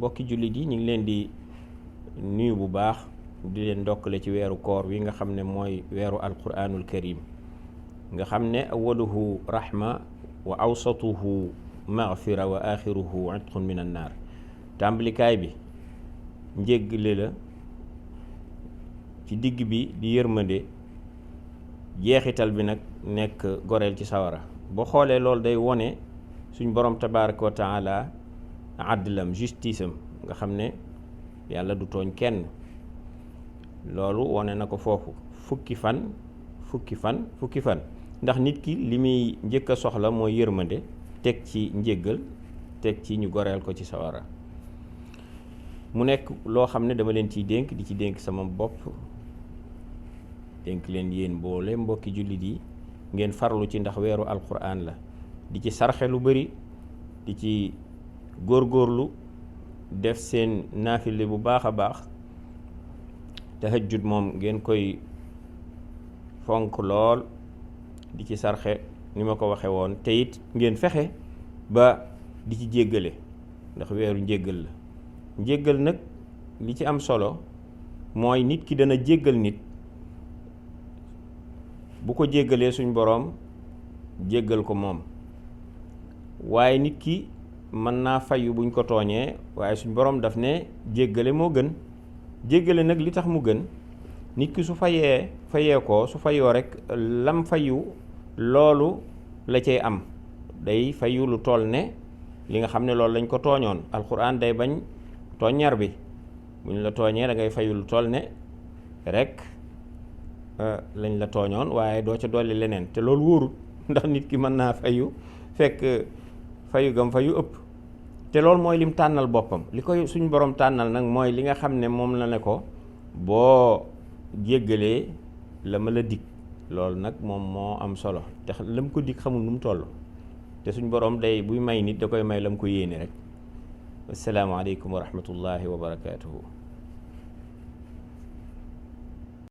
mbokki jullit yi ñu ngi leen di nuyu bu baax di leen ndokkale ci weeru koor wi nga xam ne mooy weeru alquranul karim nga xam ne awaluhu rahma wa awsatuhu maghfira wa axiruhu itqun min an naar. tàmbalikaay bi njéggale la, ci digg bi di yërmande, jeexital bi nag nekk goreel ci sawara. boo xoolee loolu day wone suñ borom tabaraka wa taala adlam, justice am nga xam ne yàlla du tooñ kenn. loolu wone na ko foofu fukki fan ndax nit ki li muy njëkk a soxla mooy yërmande, teg ci njéggal, teg ci ñu goreel ko ci sawara. mu nekk loo xam ne dama leen ciy dénk, di ci dénk sama bopp, dénk leen yéen boole mbokki jullit yi ngeen farlu ci, ndax weeru alquran la. di ci sarxe lu bari, di ci góorgóorlu, def seen naafile bu baax a baax. tahajjud moom ngeen koy fonk lool, di ci sarxe ni ma ko waxe woon, te it ngeen fexe ba di ci jéggale, ndax weeru njéggal la. njéggal nag li ci am solo mooy nit ki dana jéggal nit, bu ko jéggalee suñ boroom jéggal ko moom. waaye nit ki mën naa fayu buñ ko tooñee, waaye suñ boroom daf ne jéggale moo gën. jéggale nag li tax mu gën, nit ki su fayee ko, su fayoo rek lam fayu loolu la cay am, day fayu lu toll ne li nga xam ne loolu lañ ko tooñoon. alquran day bañ tooññar bi, buñ la tooñee da ngay fayu lu toll ne rek lañ la tooñoon, waaye doo ca dolli leneen. te loolu wóorut, ndax nit ki mën naa fayu fekk fayu gam fayu ëpp. te loolu mooy lim tànnal boppam. li koy suñ borom tànnal nag mooy li nga xam ne moom la ne ko boo jéggalee la ma la dig. loolu nag moom moo am solo, te lam ko dig xamul nu mu toll. te suñ borom day buy may nit da koy may lam ko yéene rek. assalaamu aleykum wa rahmatullahi wa barakaatuhu.